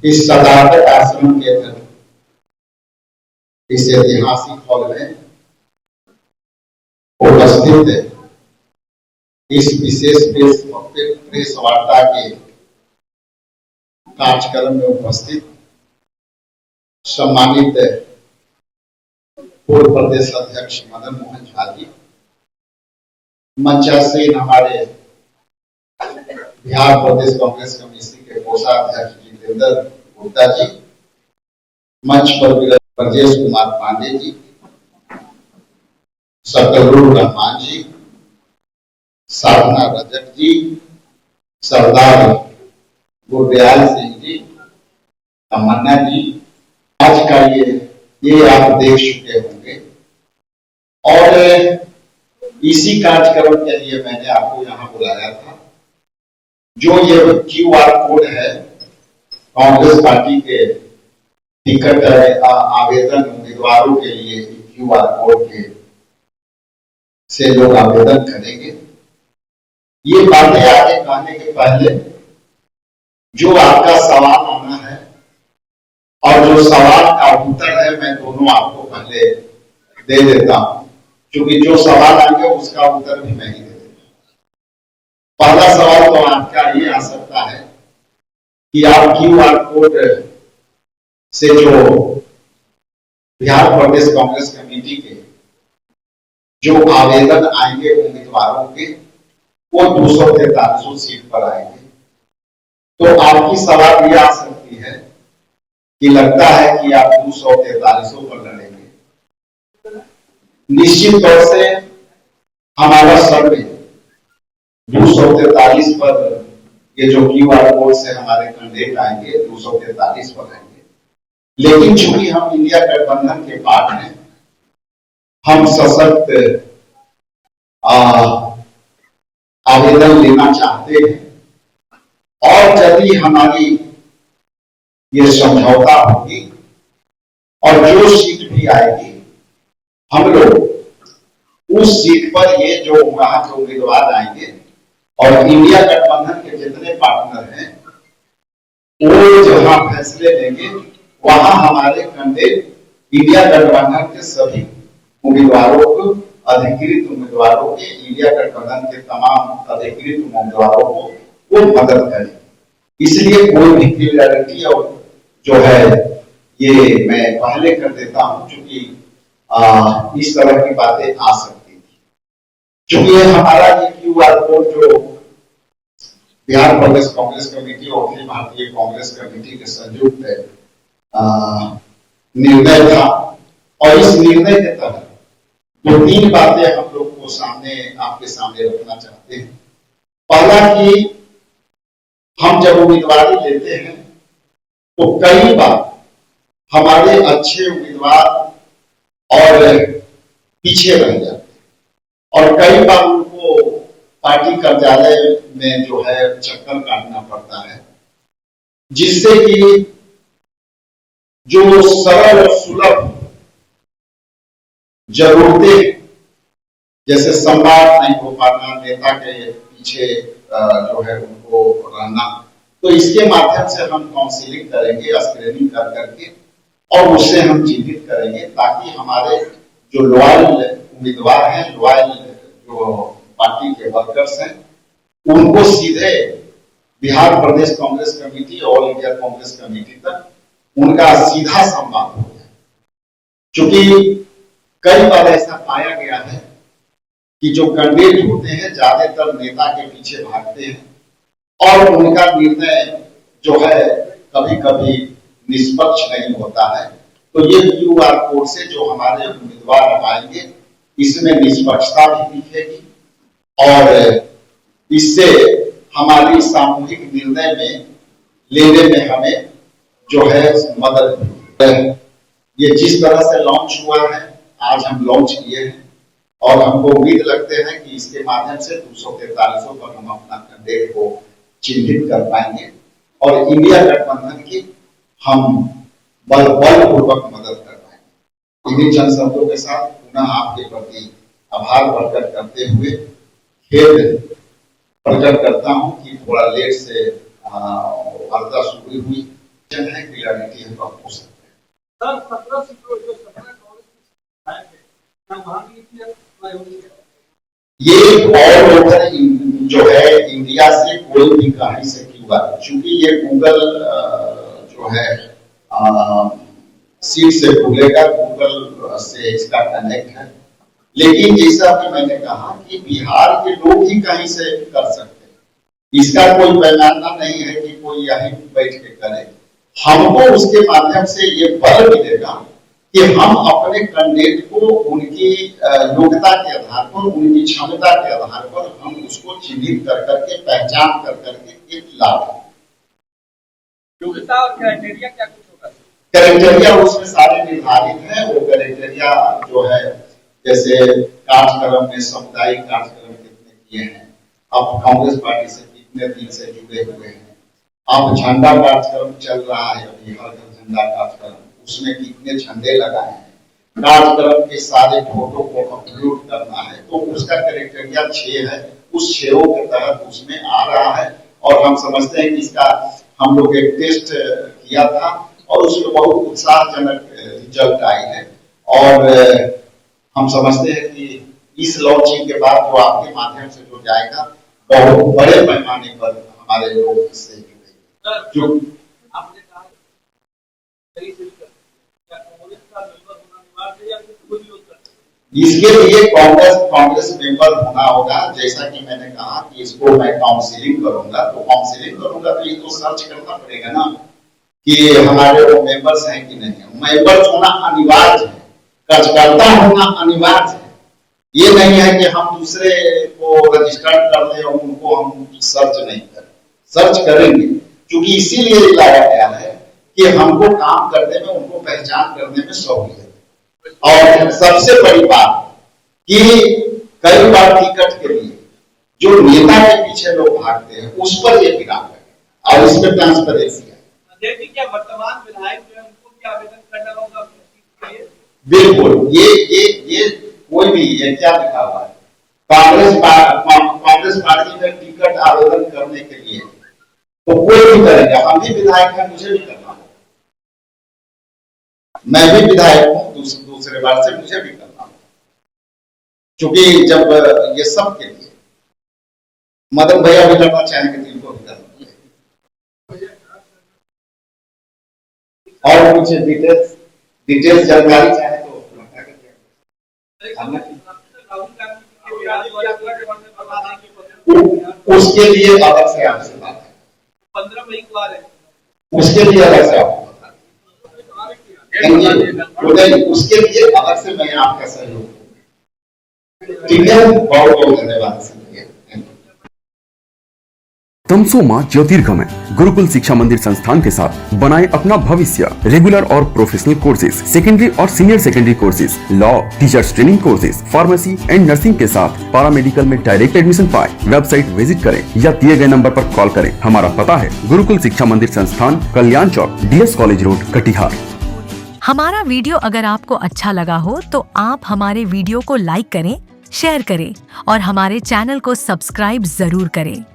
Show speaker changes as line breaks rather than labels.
इस सदाकत आश्रम के इस ऐतिहासिक हॉल में उपस्थित इस विशेष प्रेस वार्ता के कार्यक्रम में उपस्थित सम्मानित पूर्व प्रदेश अध्यक्ष मदन मोहन झा जी, मंचासीन हमारे बिहार प्रदेश कांग्रेस कमेटी के कोषाध्यक्ष जितेंद्र गुप्ता जी, मंच पर ब्रजेश कुमार पांडे जी, सकलुर रहमान जी, साधना रजक जी, सरदार गुरदयाल सिंह जी, तमन्ना जी, आज का ये आप देख चुके होंगे। और इसी कार्यक्रम के लिए मैंने आपको यहाँ बुलाया था। जो ये QR कोड है, कांग्रेस पार्टी के टिकट आवेदन उम्मीदवारों के लिए QR कोड के से लोग आवेदन करेंगे। ये बातें आगे कहने के पहले जो आपका सवाल आना है और जो सवाल का उत्तर है, मैं दोनों आपको पहले दे देता हूं, क्योंकि जो सवाल आएंगे उसका उत्तर भी मैं ही दे देता हूं। पहला सवाल तो आपका ये आ सकता है कि आप QR कोड से जो बिहार प्रदेश कांग्रेस कमेटी के जो आवेदन आएंगे उम्मीदवारों के, वो 243 सीट पर आएंगे। तो आपकी सवाल ये आ सकती है कि लगता है कि आप 243 पर लड़ेंगे। निश्चित तौर से हमारा सर्वे 243 पर, ये जो QR कोड से हमारे कैंडिडेट आएंगे 243 पर आएंगे। लेकिन चूंकि हम इंडिया गठबंधन के पार्ट हैं, हम सशक्त आवेदन लेना चाहते हैं और यदि हमारी ये समझौता होगी और जो सीट भी आएगी, हम लोग उस सीट पर ये जो वहां के उम्मीदवार आएंगे और इंडिया गठबंधन के जितने पार्टनर हैं वो जहां फैसले लेंगे, वहां हमारे कैंडिडेट इंडिया गठबंधन के सभी उम्मीदवारों को, अधिकृत उम्मीदवारों के, इंडिया गठबंधन के तमाम अधिकृत उम्मीदवारों को वो मदद करें। इसलिए कोई भी क्लियरिटी और जो है ये मैं पहले कर देता हूं, क्योंकि इस तरह की बातें आ सकती थी। क्योंकि हमारा ये QR कोड जो बिहार प्रदेश कांग्रेस कमेटी और अखिल भारतीय कांग्रेस कमेटी के संयुक्त निर्णय था, और इस निर्णय के तहत दो तीन बातें हम लोग को आपके सामने रखना चाहते हैं। पहला कि हम जब उम्मीदवारी लेते हैं तो कई बार हमारे अच्छे उम्मीदवार और पीछे रह जाते हैं और कई बार उनको पार्टी कार्यालय में जो है चक्कर काटना पड़ता है, जिससे कि जो सरल और सुलभ जरूरतें जैसे संवाद नहीं हो पाना, नेता के पीछे जो है उनको रहना, तो इसके माध्यम से हम काउंसलिंग करेंगे, स्क्रीनिंग कर करके, और उससे हम चिन्हित करेंगे ताकि हमारे जो लॉयल उम्मीदवार हैं, लॉयल जो पार्टी के वर्कर्स हैं, उनको सीधे Bihar Pradesh Congress committee, all India Congress committee तक उनका सीधा संवाद हो जाए। क्योंकि कई बार ऐसा पाया गया है कि जो कैंडिडेट होते हैं ज्यादातर नेता के पीछे भागते हैं और उनका निर्णय जो है कभी कभी निष्पक्ष नहीं होता है। तो ये QR कोड से जो हमारे उम्मीदवार आएंगे, इसमें निष्पक्षता भी दिखेगी और इससे हमारी सामूहिक निर्णय में लेने में हमें जो है मदद मिलेगी। ये जिस तरह से लॉन्च हुआ है, आज हम लॉन्च किए हैं और हमको उम्मीद लगते हैं कि इसके माध्यम से 243 पर हम अपना कैंडिडेट को चिन्हित कर पाएंगे और इंडिया गठबंधन की हम बलपूर्वक मदद कर पाएंगे। इन्हीं चंद शब्दों के साथ पुनः आपके प्रति आभार प्रकट करते हुए खेद प्रकट करता हूं कि थोड़ा लेट से वार्ता शुरू हुई। है, क्लियरिटी है, तो आप पूछ सकते हैं।
सर 17 सीटों जो 17 कांग्रेस की क्या वहां भी अप्लाई होगी?
ये ऑल ओवर जो है इंडिया से कोई भी कहीं से क्यों आए, क्योंकि ये गूगल जो है सीट से खुलेगा, गूगल से इसका कनेक्ट है। लेकिन जैसा कि मैंने कहा कि बिहार के लोग ही कहीं से कर सकते हैं, इसका कोई पैमाना नहीं है कि कोई यहीं बैठ के करे। हमको उसके माध्यम से ये बल मिलेगा कि हम अपने कैंडिडेट को उनकी योग्यता के आधार पर, उनकी क्षमता के आधार पर हम उसको चिन्हित कर करके, पहचान कर करके एक लाभ।
योग्यता और क्राइटेरिया क्या कुछ होगा?
क्राइटेरिया उसमें सारे निर्धारित है। वो क्राइटेरिया जो है, जैसे कार्यक्रम में सामुदायिक कार्यक्रम कितने किए हैं, आप कांग्रेस पार्टी से कितने दिन से जुड़े हुए हैं, आप झंडा कार्यक्रम चल रहा है अभी, हर घर झंडा कार्यक्रम, उसमें कितने झंडे लगाए हैं, कार्यक्रम के सारे फोटो को अपलोड करना है, तो उसका क्राइटेरिया 6 है। उस 6 के तहत उसमें आ रहा है। और हम समझते हैं कि इसका हम लोग एक टेस्ट किया था और उसमें बहुत उत्साहजनक रिजल्ट आई है। और हम समझते हैं कि इस लॉन्चिंग के बाद जो आपके माध्यम से जो जाएगा, बहुत बड़े पैमाने पर हमारे लोग इससे जुड़ेंगे। जो
आपने कहा
इसके लिए कांग्रेस मेंबर होना होगा। जैसा कि मैंने कहा कि इसको मैं काउंसिलिंग करूंगा, तो ये तो सर्च करना पड़ेगा ना कि हमारे वो मेंबर्स हैं कि नहीं है। मेंबर्स होना अनिवार्य है, कार्यकर्ता होना अनिवार्य है। ये नहीं है कि हम दूसरे को रजिस्टर कर ले और उनको हम सर्च नहीं करें। सर्च करेंगे, क्योंकि इसीलिए लाया गया है कि हमको काम करने में, उनको पहचान करने में सहूलियत। और सबसे बड़ी बात कि कई बार टिकट के लिए जो नेता के पीछे लोग भागते हैं, उस पर ये विराम है और इसमें ट्रांसपेरेंसी है।
क्या वर्तमान विधायक जो है उनको क्या आवेदन करना होगा?
बिल्कुल, ये कोई भी, ये क्या लिखा हुआ है, कांग्रेस पार्टी में टिकट आवेदन करने के लिए तो कोई भी करेगा। हम भी विधायक हैं, मुझे भी करना होगा। मैं भी विधायक हूं, दूसरे बार से मुझे भी करना होगा, क्योंकि जब ये सब के लिए मदन भैया भी करना चाहेंगे तो इनको भी करना चाहिए। और कुछ डिटेल्स जानकारी चाहे तो उसके लिए अलग से आपसे बात है।
15 मई को आ रहे हैं,
उसके लिए अलग से आपको बता दें, उसके लिए अलग से मैं आपका सहयोग। ठीक है, बहुत बहुत धन्यवाद।
तमसोमा ज्योतिर्गमय गुरुकुल शिक्षा मंदिर संस्थान के साथ बनाए अपना भविष्य। रेगुलर और प्रोफेशनल कोर्सेज, सेकेंडरी और senior secondary courses, law, teachers training courses, pharmacy and nursing के साथ पैरामेडिकल में डायरेक्ट एडमिशन पाए। वेबसाइट विजिट करें या दिए गए नंबर पर कॉल करें। हमारा पता है गुरुकुल शिक्षा मंदिर संस्थान, कल्याण चौक, DS कॉलेज रोड, कटिहार।
हमारा वीडियो अगर आपको अच्छा लगा हो तो आप हमारे वीडियो को लाइक करें, शेयर करें और हमारे चैनल को सब्सक्राइब जरूर करें।